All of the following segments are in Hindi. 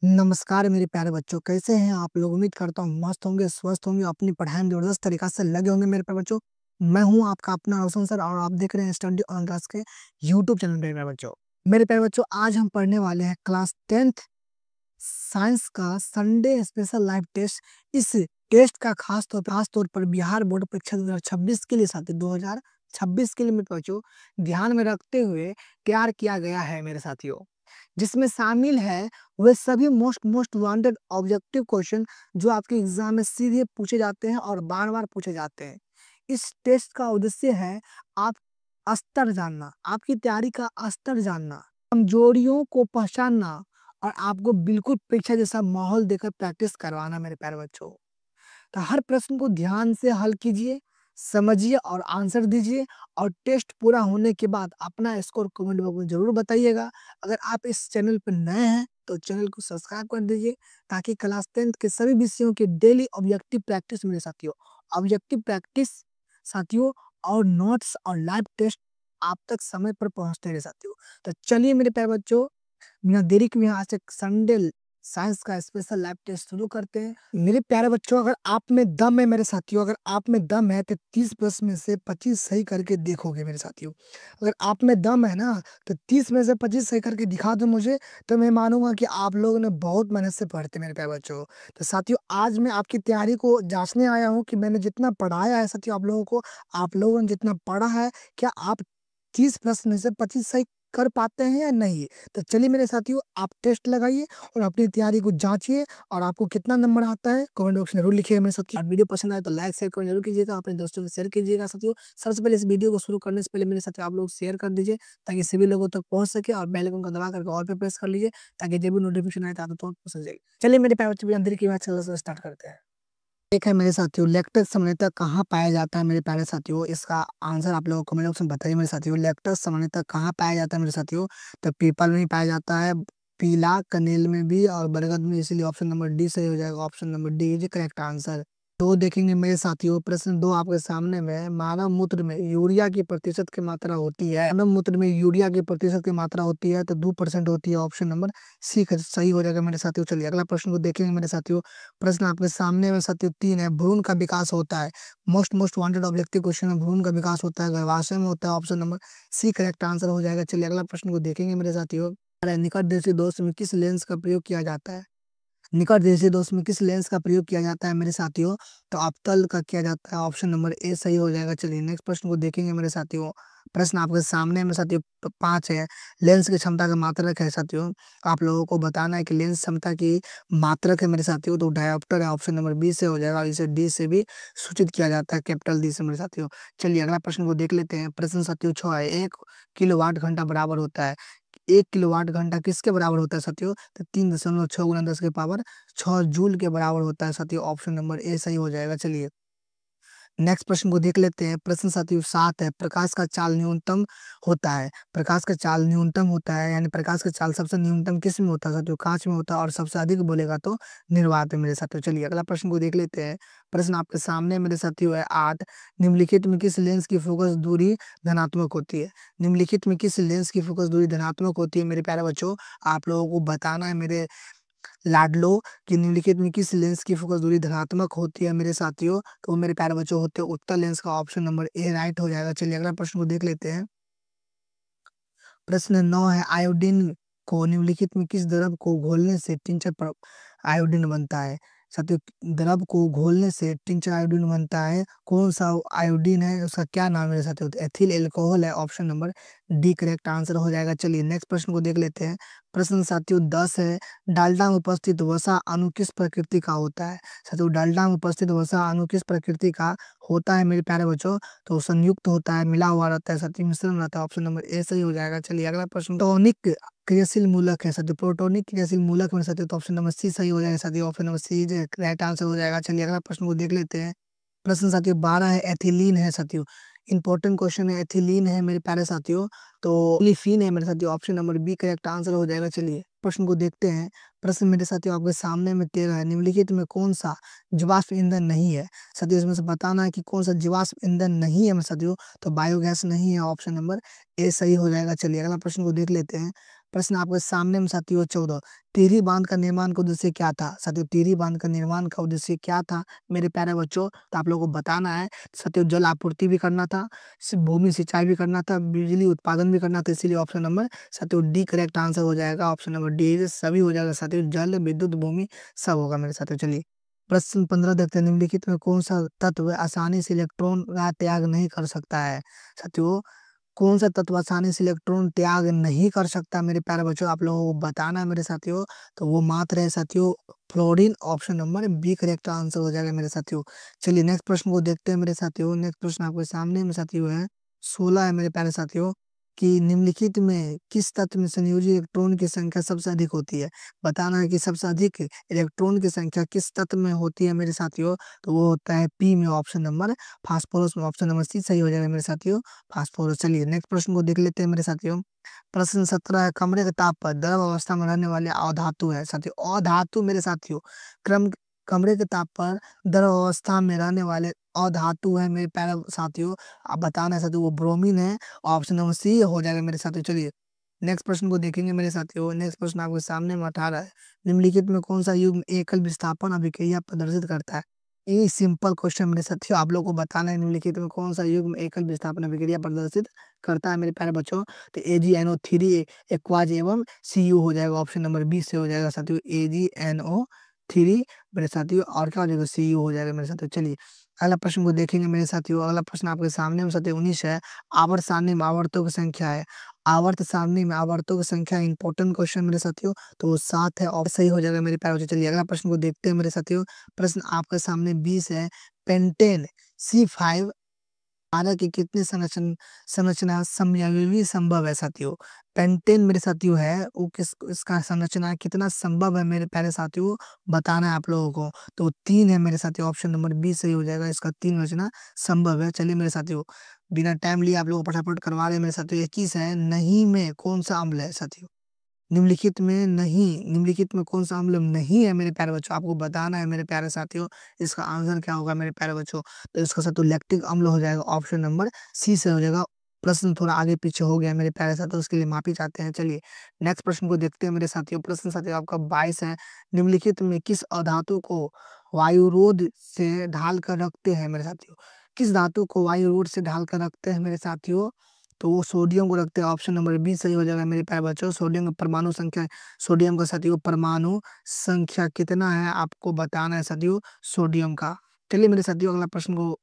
नमस्कार मेरे प्यारे बच्चों, कैसे हैं आप लोग? उम्मीद करता हूँ मस्त होंगे, स्वस्थ होंगे, अपनी पढ़ाई में ज़बरदस्त तरीक़ा से लगे होंगे मेरे प्यारे बच्चों। मैं हूँ आपका अपना रोशन सर और आप देख रहे हैं स्टडी ऑन क्लास के यूट्यूब चैनल मेरे प्यारे बच्चों। मेरे प्यारे बच्चों, आज हम पढ़ने वाले हैं क्लास 10th साइंस का संडे स्पेशल लाइव टेस्ट। इस टेस्ट का खास तौर पर बिहार बोर्ड परीक्षा 2026 के लिए साथी 2026 के लिए मेरे बच्चों ध्यान में रखते हुए तैयार किया गया है मेरे साथियों, जिसमें शामिल है वे सभी मोस्ट वांटेड ऑब्जेक्टिव क्वेश्चन जो आपके एग्जाम में सीधे पूछे जाते हैं और बार-बार पूछे जाते हैं। इस टेस्ट का उद्देश्य है आप स्तर जानना, आपकी तैयारी का स्तर जानना, कमजोरियों को पहचानना और आपको बिल्कुल परीक्षा जैसा माहौल देकर प्रैक्टिस करवाना मेरे प्यारे बच्चों। तो हर प्रश्न को ध्यान से हल कीजिए, समझिए और आंसर दीजिए और टेस्ट पूरा होने के बाद अपना स्कोर कमेंट बॉक्स में ज़रूर बताइएगा। अगर आप इस चैनल पर नए हैं तो चैनल को सब्सक्राइब कर दीजिए ताकि क्लास 10th के सभी विषयों की डेली ऑब्जेक्टिव प्रैक्टिस मेरे साथियों, ऑब्जेक्टिव प्रैक्टिस साथियों और नोट्स और लाइव टेस्ट आप तक समय पर पहुंचते रहे साथियों। तो चलिए मेरे प्यारे बच्चों, बिना देरी के यहाँ से संडे साइंस का स्पेशल लैब टेस्ट शुरू करते हैं। मेरे प्यारे बच्चों, अगर आप में दम है मेरे साथियों, अगर आप में दम है तो 30 प्रश्न में से 25 सही करके देखोगे मेरे साथियों। अगर आप में दम है ना तो 30 में से 25 सही करके दिखा दो मुझे, तो मैं मानूंगा कि आप लोगों ने बहुत मेहनत से पढ़ते मेरे प्यारे बच्चों। तो साथियों, आज मैं आपकी तैयारी को जांचने आया हूँ कि मैंने जितना पढ़ाया है साथियों आप लोगों को, आप लोगों ने जितना पढ़ा है, क्या आप 30 प्रश्न में से 25 सही कर पाते हैं या नहीं? तो चलिए मेरे साथियों, आप टेस्ट लगाइए और अपनी तैयारी को जाँचिए और आपको कितना नंबर आता है कमेंट बॉक्स में ज़रूर लिखिएगा मेरे साथियों। और वीडियो पसंद आए तो लाइक शेयर कमेंट ज़रूर कीजिएगा, अपने दोस्तों को शेयर कीजिएगा साथियों। सबसे पहले इस वीडियो को शुरू करने से पहले मेरे साथियों आप लोग शेयर कर दीजिए ताकि सभी लोगों तक पहुँच सके और बेल आइकन को दबा करके ऑल पे प्रेस कर लीजिए ताकि जब भी नोटिफिकेशन आए तो आप तक पहुँच जाएगी। चलिए मेरे प्यारे बच्चों, बिना देरी किए चलो स्टार्ट करते हैं। एक है मेरे साथियों, लैक्टस सामान्यतः कहाँ पाया जाता है मेरे प्यारे साथियों? इसका आंसर आप लोगों को कमेंट बॉक्स में बताइए मेरे साथियों। लैक्टस सामान्यतः कहाँ पाया जाता है मेरे साथियों? तो पीपल में ही पाया जाता है, पीला कनेल में भी और बरगद में, इसीलिए ऑप्शन नंबर डी सही हो जाएगा। Option number D is correct answer. तो देखेंगे मेरे साथियों, प्रश्न 2 आपके सामने में, मानव मूत्र में यूरिया की प्रतिशत की मात्रा होती है, मानव मूत्र में यूरिया की प्रतिशत की मात्रा होती है तो 2% होती है। ऑप्शन नंबर सी सही हो जाएगा मेरे साथियों। चलिए अगला प्रश्न को देखेंगे मेरे साथियों। प्रश्न आपके सामने में साथियों 3 है, भ्रूण का विकास होता है, मोस्ट वांटेड ऑब्जेक्टिव क्वेश्चन में भ्रूण का विकास होता है गर्भाशय में होता है। Option number C correct answer हो जाएगा। चलिए अगला प्रश्न को देखेंगे मेरे साथियों। निकट देशी दोस्त में किस लेंस का प्रयोग किया जाता है? निकट देशी दोस्त में किस लेंस का प्रयोग किया जाता है मेरे साथियों? तो अवतल का किया जाता है। ऑप्शन नंबर ए सही हो जाएगा। चलिए नेक्स्ट प्रश्न को देखेंगे मेरे साथियों। प्रश्न आपके सामने में साथियों 5 है, लेंस की क्षमता का मात्रक है साथियों। आप लोगों को बताना है कि लेंस क्षमता की मात्रक है मेरे साथियों, तो डायोप्टर है। ऑप्शन नंबर बी से हो जाएगा और इसे डी से भी सूचित किया जाता है, कैपिटल डी से मेरे साथियों। चलिए अगला प्रश्न को देख लेते हैं। प्रश्न साथियों 6 है, 1 किलोवाट घंटा बराबर होता है, 1 किलोवाट घंटा किसके बराबर होता है साथियों? तो 3.6 गुना 10 के पावर 6 जूल के बराबर होता है साथियों। ऑप्शन नंबर ए सही हो जाएगा। चलिए नेक्स्ट प्रश्न को देख लेते हैं। प्रश्न साथियों 7 है, प्रकाश का चाल न्यूनतम होता है, प्रकाश का चाल न्यूनतम होता है, यानी प्रकाश का चाल सबसे न्यूनतम किस में होता है साथियों? कांच में होता है और सबसे अधिक बोलेगा तो निर्वात में मेरे साथियों। चलिए अगला प्रश्न को देख लेते हैं। प्रश्न आपके सामने मेरे साथियों है 8, निम्नलिखित में किस लेंस की फोकस दूरी धनात्मक होती है? निम्नलिखित में किस लेंस की फोकस दूरी धनात्मक होती है मेरे प्यारे बच्चों? आप लोगों को बताना है मेरे लाडलो कि निम्नलिखित में किस लेंस की फोकस दूरी धनात्मक होती है मेरे साथियों? तो वो मेरे प्यारे बच्चों होते हैं उत्तल लेंस का। ऑप्शन नंबर ए राइट हो जाएगा। चलिए अगला प्रश्न को देख लेते हैं। प्रश्न 9 है, आयोडीन को निम्नलिखित में किस द्रव को घोलने से टिंचर आयोडीन बनता है? साथियों द्रव को घोलने से टिंचर आयोडीन बनता है, कौन सा आयोडीन है, उसका क्या नाम है मेरे साथियों? तो एथिल एल्कोहल है। Option number D correct answer हो जाएगा। चलिए नेक्स्ट प्रश्न को देख लेते हैं। प्रश्न साथियों 10 है, डालडा में उपस्थित वसा अणु किस प्रकृति का होता है? साथियों डालडा में उपस्थित वसा अणु किस प्रकृति का होता है मेरे प्यारे बच्चों? तो संयुक्त होता है, मिला हुआ रहता है साथियों, मिश्रण रहता है। ऑप्शन नंबर ए सही हो जाएगा। चलिए अगला प्रश्न, टॉनिक क्रियाशील मूलक है साथियों, प्रोटोनिक क्रियाशील मूलक में साथियों, तो ऑप्शन नंबर सी सही हो जाएगा साथियों। Option number C right answer हो जाएगा। चलिए अगला प्रश्न को देख लेते हैं। प्रश्न साथियों 12 है, एथिलीन है साथियों, इंपॉर्टेंट क्वेश्चन है, एथिलीन है मेरे प्यारे साथियों, तो लिफिन है मेरे साथियों। Option number B correct answer हो जाएगा। चलिए प्रश्न को देखते हैं। प्रश्न मेरे साथियों आपके सामने में 13 है, निम्नलिखित में कौन सा जीवाश्म ईंधन नहीं है? साथियों इसमें से बताना है कि कौन सा जीवाश्म ईंधन नहीं है मेरे साथियों। तो बायोगैस नहीं है। ऑप्शन नंबर ए सही हो जाएगा। चलिए अगला प्रश्न को देख लेते हैं। प्रश्न आपके सामने में साथियों 14, टिहरी बांध का निर्माण का उद्देश्य क्या था? साथियों टिहरी बांध का निर्माण का उद्देश्य क्या था मेरे प्यारे बच्चों? तो आप लोगों को बताना है। साथियों जल आपूर्ति भी करना था, भूमि सिंचाई भी करना था, बिजली उत्पादन भी करना था, इसीलिए ऑप्शन नंबर साथियों डी करेक्ट आंसर हो जाएगा। ऑप्शन नंबर डी सभी हो जाएगा साथियों, जल विद्युत भूमि सब होगा मेरे साथियों। चलिए प्रश्न 15 देखते हैं, निम्नलिखित में कौन सा तत्व आसानी से इलेक्ट्रॉन का त्याग नहीं कर सकता है? साथियों कौन सा तत्व आसानी से इलेक्ट्रॉन त्याग नहीं कर सकता मेरे प्यारे बच्चों? आप लोगों को बताना है मेरे साथियों। तो वो मात्र है साथियों fluorine. Option number B correct answer हो जाएगा मेरे साथियों। चलिए नेक्स्ट प्रश्न को देखते हैं मेरे साथियों। नेक्स्ट प्रश्न आपके सामने में साथियों है 16 है मेरे प्यारे साथियों, कि निम्नलिखित में किस तत्व में संयोजी इलेक्ट्रॉन की संख्या सबसे अधिक होती है? बताना है कि सबसे अधिक इलेक्ट्रॉन की संख्या किस तत्व में होती है मेरे साथियों? तो वो होता है पी में, ऑप्शन नंबर फास्फोरस में। ऑप्शन नंबर सी सही हो जाएगा मेरे साथियों, फास्फोरस। चलिए नेक्स्ट प्रश्न को देख लेते हैं मेरे साथियों। प्रश्न 17 है, कमरे के ताप पर द्रव अवस्था में रहने वाले अधातु है साथियों। अधातु मेरे साथियों क्रम कमरे के ताप पर द्रव अवस्था में रहने वाले अधातु है मेरे प्यारे साथियों। आप बताना है साथियों, वो ब्रोमीन है। ऑप्शन नंबर सी हो जाएगा मेरे साथियों। चलिए नेक्स्ट प्रश्न को देखेंगे मेरे साथियों। नेक्स्ट प्रश्न आपके सामने में 18 है, निम्नलिखित में कौन सा युग्म एकल विस्थापन अभिक्रिया प्रदर्शित करता है? ये सिंपल क्वेश्चन मेरे साथियों, आप लोग को बताना है निम्नलिखित में कौन सा युग्म एकल विस्थापन अभिक्रिया प्रदर्शित करता है मेरे प्यारे बच्चों? तो AgNO3 एक्वाज एवं Cu हो जाएगा। ऑप्शन नंबर बी से हो जाएगा साथियों, AgNO3 मेरे साथियों, और क्या हो जाएगा Cu हो जाएगा मेरे साथियों। चलिए अगला प्रश्न को देखेंगे मेरे साथियों। अगला प्रश्न आपके सामने में साथियों 19 है, आवर्त सारणी में आवर्तों की संख्या है। आवर्त सारणी में आवर्तों की संख्या इंपॉर्टेंट क्वेश्चन मेरे साथियों, तो वो 7 है और सही हो जाएगा मेरे प्यारे बच्चों। चलिए अगला प्रश्न को देखते हैं मेरे साथियों। प्रश्न आपके सामने 20 है, पेंटेन C5 पारा की कितनी संरचना समयावयवी संभव है साथियों? पेंटेन मेरे साथियों है वो किस इसका संरचना कितना संभव है मेरे प्यारे साथियों, बताना है आप लोगों को। तो 3 है मेरे साथियों, ऑप्शन नंबर बी सही हो जाएगा, इसका 3 रचना संभव है। चलिए मेरे साथियों बिना टाइम लिए आप लोगों को फटाफट करवा रहे हैं मेरे साथियों। 21 है, नहीं में कौन सा अम्ल है साथियों? निम्नलिखित में कौन सा अम्ल नहीं है मेरे प्यारे बच्चों? आपको बताना है मेरे प्यारे साथियों, इसका आंसर क्या होगा मेरे प्यारे बच्चों? तो इसका साथियों लैक्टिक अम्ल हो जाएगा। ऑप्शन नंबर सी से हो जाएगा। प्रश्न थोड़ा आगे पीछे हो गया मेरे प्यारे साथियों, उसके लिए माफी चाहते हैं। चलिए नेक्स्ट प्रश्न को देखते हैं मेरे साथियों। प्रश्न साथियों आपका 22 है, निम्नलिखित में किस अधातु को वायुरोध से ढाल कर रखते हैं मेरे साथियों? किस धातु को वायुरोध से ढाल कर रखते हैं मेरे साथियों? तो वो सोडियम को रखते हैं। ऑप्शन नंबर बी सही हो जाएगा मेरे प्यारे बच्चों। सोडियम का परमाणु संख्या, सोडियम का साथियों परमाणु संख्या कितना है आपको बताना है साथियों, सोडियम का। चलिए मेरे साथियों अगला प्रश्न को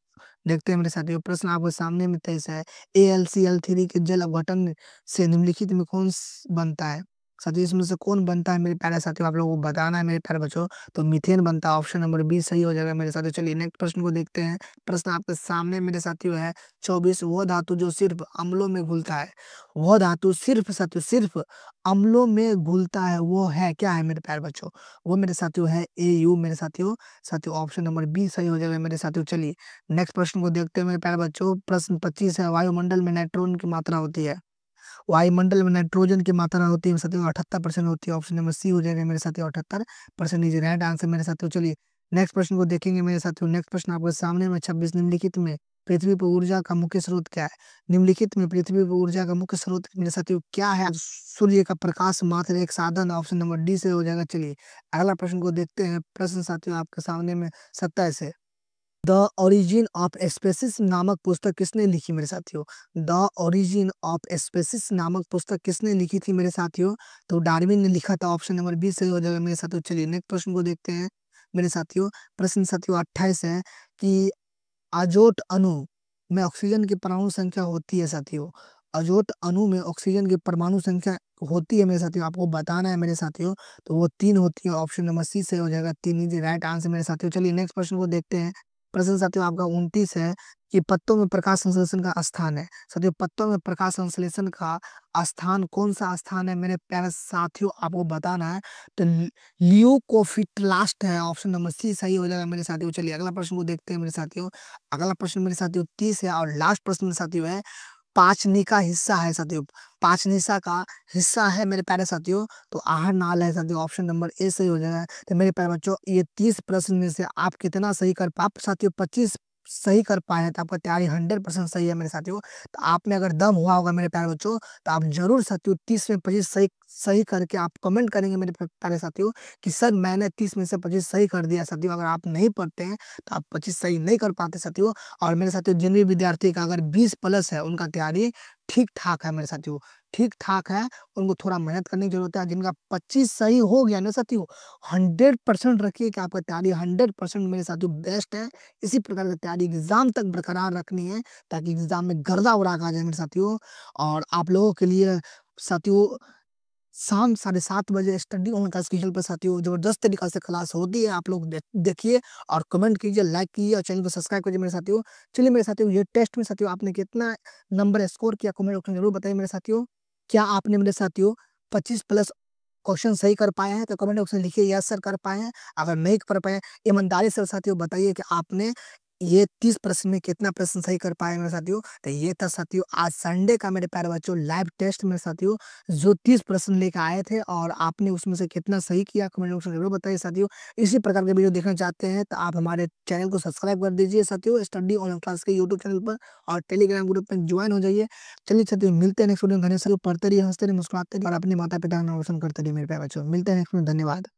देखते हैं मेरे साथियों। प्रश्न आपके सामने में 23 है, AlCl3 के जल अपघटन से निम्नलिखित में बनता है? साथियों इसमें से कौन बनता है मेरे प्यारे साथियों, आप लोगों को बताना है मेरे प्यारे बच्चों। तो मीथेन बनता है। ऑप्शन नंबर बी सही हो जाएगा मेरे साथियों। चलिए नेक्स्ट प्रश्न को देखते हैं। प्रश्न आपके सामने मेरे साथियों है 24, वह धातु जो सिर्फ अम्लों में घुलता है। वह धातु सिर्फ साथियों सिर्फ अम्लों में घुलता है, वो है क्या है मेरे प्यारे बच्चों? वो मेरे साथियों है AU मेरे साथियों। साथियों ऑप्शन नंबर बी सही हो जाएगा मेरे साथियों। चलिए नेक्स्ट प्रश्न को देखते हैं मेरे प्यारे बच्चों। प्रश्न 25 है, वायुमंडल में नाइट्रोजन की मात्रा होती है। वायुमंडल में नाइट्रोजन की मात्रा होती है साथियों 78% होती है। ऑप्शन नंबर सी हो जाएगा मेरे साथियों, 78% इज राइट आंसर मेरे साथियों। चलिए नेक्स्ट प्रश्न को देखेंगे मेरे साथियों। नेक्स्ट प्रश्न आपके सामने में 26, निम्नलिखित में पृथ्वी पर ऊर्जा का मुख्य स्रोत क्या है? निम्नलिखित में पृथ्वी पर ऊर्जा का मुख्य स्रोत मेरे साथियों क्या है? सूर्य का प्रकाश मात्र एक साधन। ऑप्शन नंबर डी से हो जाएगा। चलिए अगला प्रश्न को देखते हैं। प्रश्न साथियों आपके सामने में 27 है, द ओरिजिन ऑफ स्पेसिस नामक पुस्तक किसने लिखी मेरे साथियों? द ओरिजिन ऑफ स्पेसिस नामक पुस्तक किसने लिखी थी मेरे साथियों? तो डार्विन ने लिखा था। ऑप्शन नंबर बी सही हो जाएगा मेरे साथियों। चलिए नेक्स्ट प्रश्न को देखते हैं मेरे साथियों। प्रश्न साथियों 28 है, कि अजोट अणु में ऑक्सीजन की परमाणु संख्या होती है साथियों। अजोट अणु में ऑक्सीजन की परमाणु संख्या होती है मेरे साथियों, आपको बताना है मेरे साथियों। तो वो 3 होती है। ऑप्शन नंबर सी से हो जाएगा, 3 इज राइट आंसर मेरे साथियों। चलिए नेक्स्ट प्रश्न को देखते हैं। प्रश्न साथियों आपका 29 है, कि पत्तों में प्रकाश संश्लेषण का स्थान है। साथियों पत्तों में प्रकाश संश्लेषण का स्थान कौन सा स्थान है मेरे प्यारे साथियों, आपको बताना है। तो ल्यूकोफिटलास्ट है। ऑप्शन नंबर सी सही हो जाएगा मेरे साथियों। चलिए अगला प्रश्न को देखते हैं मेरे साथियों। अगला प्रश्न मेरे साथियों 30 है, और लास्ट प्रश्न मेरे साथियों है, पाचनी का हिस्सा है साथियों। पाचनिसा का हिस्सा है मेरे प्यारे साथियों, तो आहार नाल है साथियों। ऑप्शन नंबर ए सही हो जाएगा। तो मेरे प्यारे बच्चों ये 30 प्रश्न में से आप कितना सही कर पाए? साथियों 25 सही कर पाए हैं, तो आपका तैयारी 100% सही है मेरे साथियों। तो आप में अगर दम हुआ होगा मेरे प्यारे बच्चों, तो आप ज़रूर साथियों 30 में 25 सही सही करके आप कमेंट करेंगे मेरे प्यारे साथियों कि सर मैंने 30 में से 25 सही कर दिया साथियों। अगर आप नहीं पढ़ते हैं, तो आप 25 सही नहीं कर पाते साथियों। और मेरे साथियों जिन भी विद्यार्थी का अगर 20 प्लस है, उनका तैयारी ठीक-ठाक है मेरे साथियों, ठीक-ठाक है। उनको थोड़ा मेहनत करने की ज़रूरत है। जिनका 25 सही हो गया ना साथियों, 100% रखिए कि आपका तैयारी 100% मेरे साथियों बेस्ट है। इसी प्रकार की तैयारी एग्ज़ाम तक बरकरार रखनी है, ताकि एग्ज़ाम में गर्दा उड़ा के आ जाए मेरे साथियों। और आप लोगों के लिए साथियों शाम 7:30 बजे स्टडी ऑन क्लास के चैनल पर साथियों ज़बरदस्त तरीक़ा से क्लास होती है। आप लोग देखिए और कमेंट कीजिए, लाइक कीजिए और चैनल को सब्सक्राइब कीजिए मेरे साथियों। चलिए मेरे साथियों, ये टेस्ट में साथियों आपने कितना नंबर स्कोर किया, कमेंट बॉक्स में ज़रूर बताइए मेरे साथियों। क्या आपने मेरे साथियों 25 प्लस क्वेश्चन सही कर पाए हैं? तो कमेंट बॉक्स में लिखिए यस सर कर पाए हैं। अगर नहीं कर पाए, ईमानदारी से साथियों बताइए कि आपने ये 30 प्रश्न में कितना प्रश्न सही कर पाए मेरे साथियों। तो ये था साथियों आज संडे का मेरे प्यारे बच्चों लाइव टेस्ट मेरे साथियों, जो 30 प्रश्न लेके आए थे और आपने उसमें से कितना सही किया, कमेंट बॉक्स में ज़रूर बताइए साथियों। इसी प्रकार के वीडियो देखना चाहते हैं, तो आप हमारे चैनल को सब्सक्राइब कर दीजिए साथियों, स्टडी ऑनलाइन क्लास के यूट्यूब चैनल पर, और टेलीग्राम ग्रुप में ज्वाइन हो जाइए। चलिए साथियों, मिलते हैं नेक्स्ट वीडियो में। धन्यवाद साथियों, पढ़ते रहिए, हँसते रहिए, मुस्कुराते रहिए और अपने माता-पिता का नाम रोशन करते रहिए मेरे प्यारे बच्चों। मिलते हैं नेक्स्ट में, धन्यवाद।